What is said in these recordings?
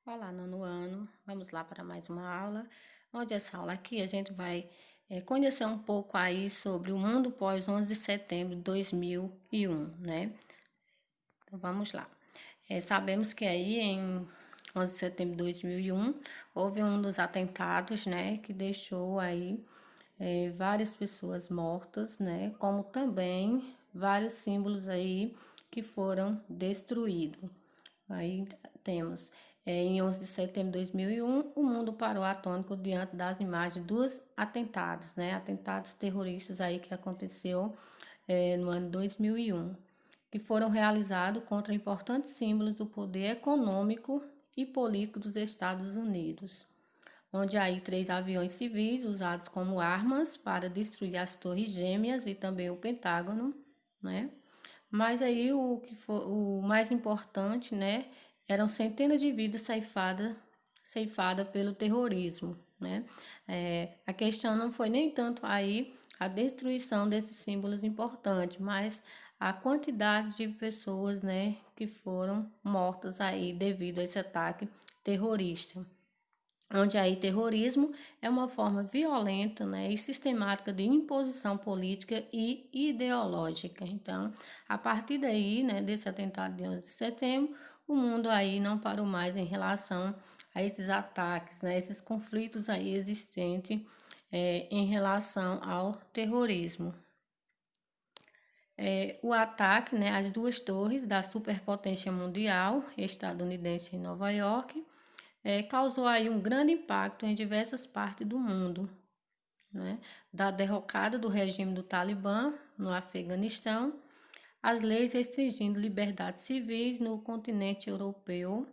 Olá, nono ano. Vamos lá para mais uma aula. Onde essa aula aqui a gente vai conhecer um pouco aí sobre o mundo pós 11 de setembro de 2001, né? Então vamos lá. Sabemos que aí em 11 de setembro de 2001 houve um dos atentados, né, que deixou aí várias pessoas mortas, né, como também vários símbolos aí que foram destruídos. Aí temos, em 11 de setembro de 2001, o mundo parou atônito diante das imagens dos atentados, né? Atentados terroristas aí que aconteceu no ano 2001, que foram realizados contra importantes símbolos do poder econômico e político dos Estados Unidos, onde aí 3 aviões civis usados como armas para destruir as Torres Gêmeas e também o Pentágono, né? Mas aí o que foi o mais importante, né, eram centenas de vidas ceifada pelo terrorismo, né? A questão não foi nem tanto aí a destruição desses símbolos importantes, mas a quantidade de pessoas, né, que foram mortas aí devido a esse ataque terrorista, onde aí terrorismo é uma forma violenta, né, e sistemática de imposição política e ideológica. Então, a partir daí, né, desse atentado de 11 de setembro, o mundo aí não parou mais em relação a esses ataques, né, esses conflitos aí existentes em relação ao terrorismo. O ataque, né, às duas torres da superpotência mundial estadunidense em Nova York causou aí um grande impacto em diversas partes do mundo, né? Da derrocada do regime do Talibã no Afeganistão, as leis restringindo liberdades civis no continente europeu,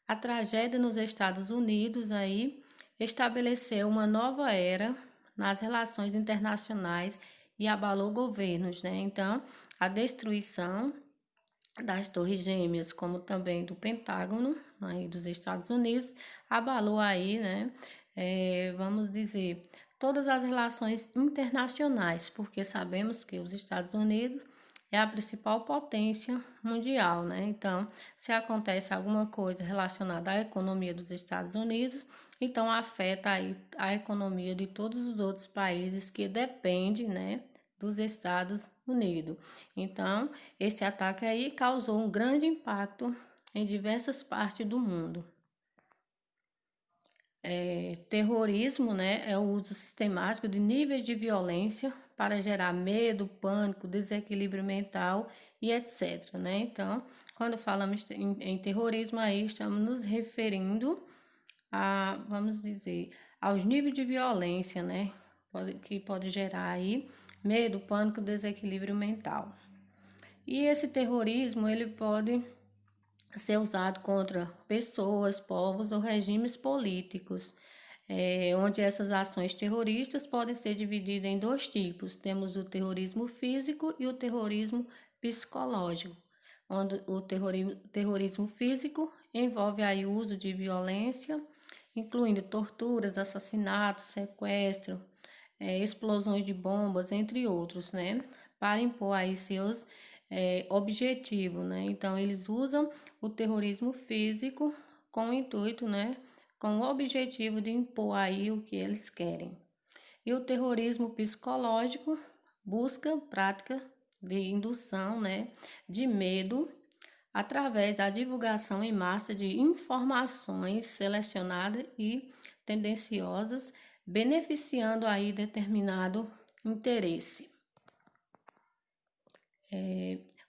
a tragédia nos Estados Unidos aí estabeleceu uma nova era nas relações internacionais e abalou governos, né? Então, a destruição das Torres Gêmeas, como também do Pentágono, aí dos Estados Unidos, abalou aí, né, vamos dizer, todas as relações internacionais, porque sabemos que os Estados Unidos é a principal potência mundial, né? Então, se acontece alguma coisa relacionada à economia dos Estados Unidos, então afeta aí a economia de todos os outros países que dependem, né, dos Estados Unidos. Então, esse ataque aí causou um grande impacto em diversas partes do mundo. Terrorismo, né, é o uso sistemático de níveis de violência para gerar medo, pânico, desequilíbrio mental e etc, né? Então, quando falamos em terrorismo, aí estamos nos referindo a, vamos dizer, aos níveis de violência, né, que pode gerar aí medo, pânico, desequilíbrio mental. E esse terrorismo, ele pode ser usado contra pessoas, povos ou regimes políticos, onde essas ações terroristas podem ser divididas em dois tipos. Temos o terrorismo físico e o terrorismo psicológico, onde o terrorismo físico envolve aí o uso de violência, incluindo torturas, assassinatos, sequestro, explosões de bombas, entre outros, né? Para impor aí seus objetivos, né? Então, eles usam o terrorismo físico com o intuito, né? Com o objetivo de impor aí o que eles querem. E o terrorismo psicológico busca prática de indução, né? De medo através da divulgação em massa de informações selecionadas e tendenciosas, beneficiando aí determinado interesse.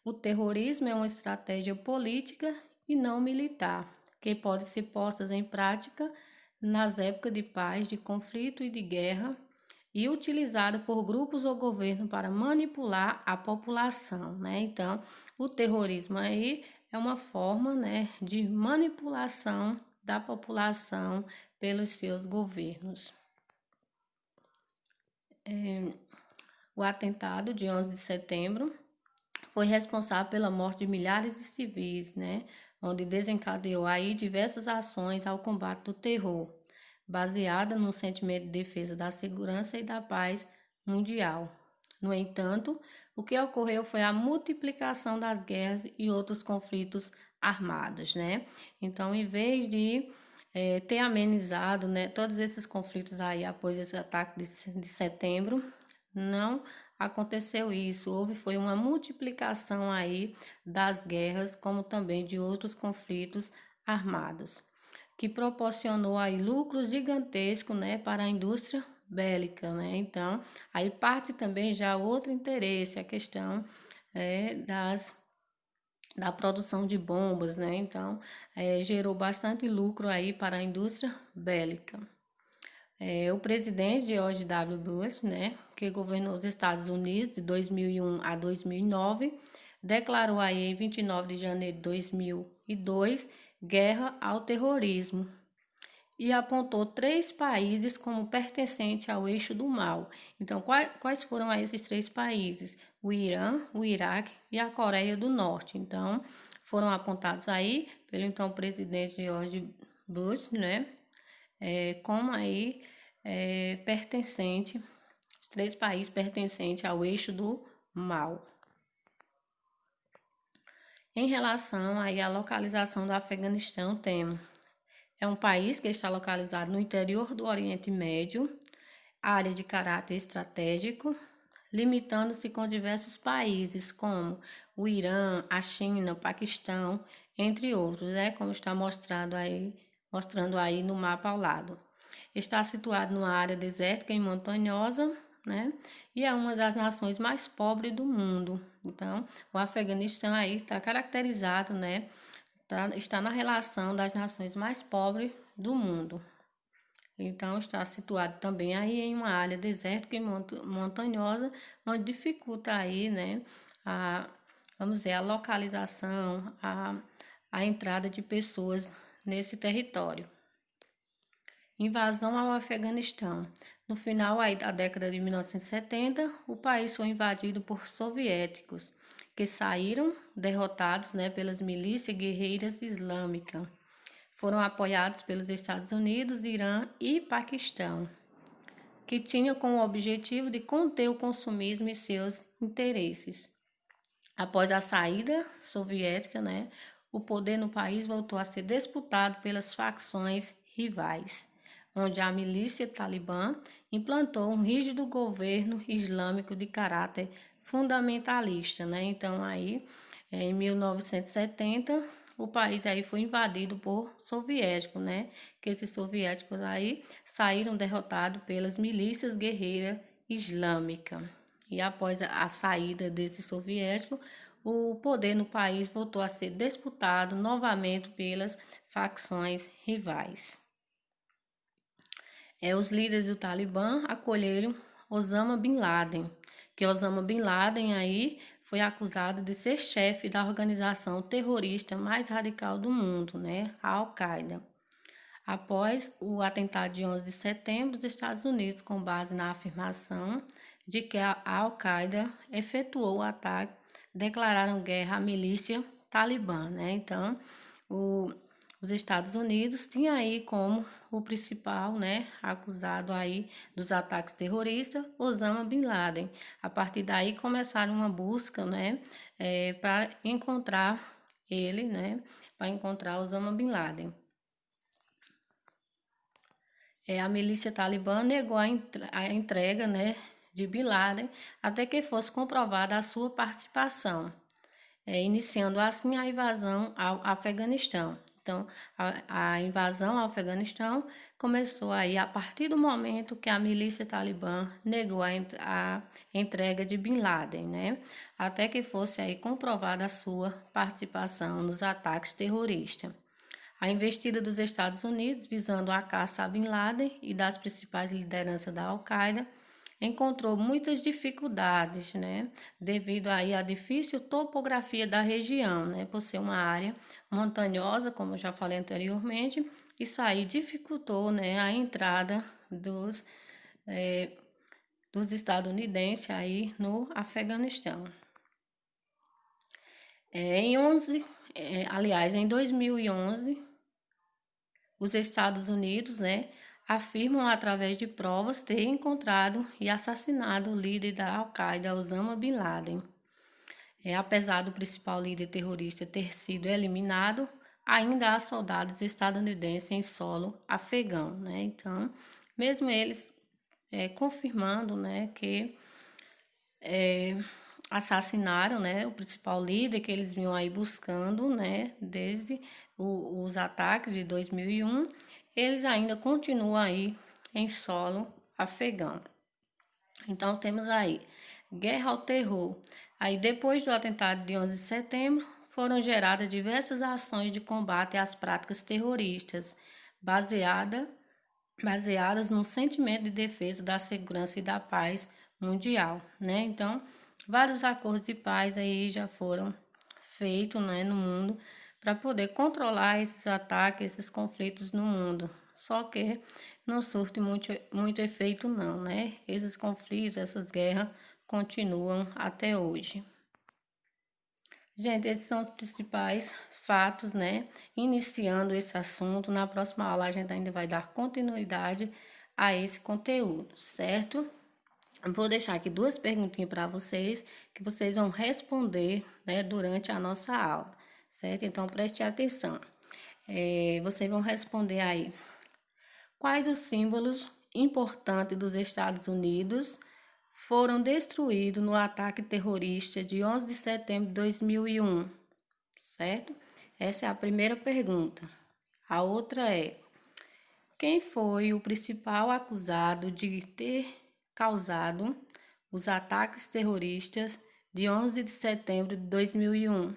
O terrorismo é uma estratégia política e não militar, que pode ser posta em prática nas épocas de paz, de conflito e de guerra, e utilizado por grupos ou governo para manipular a população, né? Então, o terrorismo aí é uma forma, né, de manipulação da população pelos seus governos. O atentado de 11 de setembro foi responsável pela morte de milhares de civis, né? Onde desencadeou aí diversas ações ao combate do terror, baseada no sentimento de defesa da segurança e da paz mundial. No entanto, o que ocorreu foi a multiplicação das guerras e outros conflitos armados, né? Então, em vez de ter amenizado, né, todos esses conflitos aí após esse ataque de setembro. Não aconteceu isso. Foi uma multiplicação aí das guerras, como também de outros conflitos armados, que proporcionou aí lucros gigantescos, né, para a indústria bélica, né? Então, aí parte também já outro interesse, a questão da produção de bombas, né? Então, gerou bastante lucro aí para a indústria bélica. O presidente George W. Bush, né, que governou os Estados Unidos de 2001 a 2009, declarou aí em 29 de janeiro de 2002 guerra ao terrorismo e apontou 3 países como pertencentes ao eixo do mal. Então, quais foram esses 3 países? O Irã, o Iraque e a Coreia do Norte. Então, foram apontados aí pelo então presidente George Bush, né? Como aí pertencente, os 3 países pertencentes ao eixo do mal. Em relação aí à localização do Afeganistão, temos é um país que está localizado no interior do Oriente Médio, área de caráter estratégico, limitando-se com diversos países como o Irã, a China, o Paquistão, entre outros, como está mostrando aí no mapa ao lado. Está situado numa área desértica e montanhosa, né? E é uma das nações mais pobres do mundo. Então, o Afeganistão aí está caracterizado, né? Está na relação das nações mais pobres do mundo. Então, está situado também aí em uma área desértica e montanhosa, onde dificulta aí, né, vamos dizer, a localização, a entrada de pessoas nesse território. Invasão ao Afeganistão. No final aí da década de 1970, o país foi invadido por soviéticos, que saíram derrotados, né, pelas milícias guerreiras islâmicas. Foram apoiados pelos Estados Unidos, Irã e Paquistão, que tinham como objetivo de conter o consumismo e seus interesses. Após a saída soviética, né, o poder no país voltou a ser disputado pelas facções rivais, onde a milícia talibã implantou um rígido governo islâmico de caráter fundamentalista, né? Então aí, em 1970, o país aí foi invadido por soviéticos, né? Que esses soviéticos aí saíram derrotados pelas milícias guerreiras islâmicas. E após a saída desses soviéticos, o poder no país voltou a ser disputado novamente pelas facções rivais. Os líderes do Talibã acolheram Osama Bin Laden, que Osama Bin Laden aí foi acusado de ser chefe da organização terrorista mais radical do mundo, né, a Al-Qaeda. Após o atentado de 11 de setembro, os Estados Unidos, com base na afirmação de que a Al-Qaeda efetuou o ataque, declararam guerra à milícia talibã, né? Então, os Estados Unidos tinham aí como o principal, né, acusado aí dos ataques terroristas, Osama Bin Laden. A partir daí começaram uma busca, né, para encontrar ele, né, para encontrar Osama Bin Laden. A milícia talibã negou a entrega, né, de Bin Laden até que fosse comprovada a sua participação, iniciando assim a invasão ao Afeganistão. Então, a invasão ao Afeganistão começou aí a partir do momento que a milícia talibã negou a entrega de Bin Laden, né, até que fosse aí comprovada a sua participação nos ataques terroristas. A investida dos Estados Unidos visando a caça a Bin Laden e das principais lideranças da Al-Qaeda encontrou muitas dificuldades, né, devido aí à difícil topografia da região, né, por ser uma área montanhosa, como eu já falei anteriormente, isso aí dificultou, né, a entrada dos estadunidenses aí no Afeganistão. Em 2011, os Estados Unidos, né, afirmam através de provas ter encontrado e assassinado o líder da Al-Qaeda, Osama Bin Laden. Apesar do principal líder terrorista ter sido eliminado, ainda há soldados estadunidenses em solo afegão, né? Então, mesmo eles confirmando, né, que assassinaram, né, o principal líder que eles vinham aí buscando, né, desde os ataques de 2001, eles ainda continuam aí em solo afegão. Então temos aí guerra ao terror. Aí depois do atentado de 11 de setembro, foram geradas diversas ações de combate às práticas terroristas, baseada, baseadas no sentimento de defesa da segurança e da paz mundial, né? Então, vários acordos de paz aí já foram feitos, né, no mundo para poder controlar esses ataques, esses conflitos no mundo. Só que não surte muito efeito não, né? Esses conflitos, essas guerras continuam até hoje. Gente, esses são os principais fatos, né? Iniciando esse assunto, na próxima aula a gente ainda vai dar continuidade a esse conteúdo, certo? Vou deixar aqui duas perguntinhas para vocês, que vocês vão responder, né, durante a nossa aula, certo? Então, preste atenção. Vocês vão responder aí. Quais os símbolos importantes dos Estados Unidos foram destruídos no ataque terrorista de 11 de setembro de 2001, certo? Essa é a primeira pergunta. A outra é: quem foi o principal acusado de ter causado os ataques terroristas de 11 de setembro de 2001?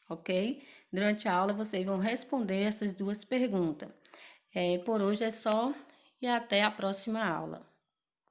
Ok? Durante a aula vocês vão responder essas duas perguntas. Por hoje é só e até a próxima aula.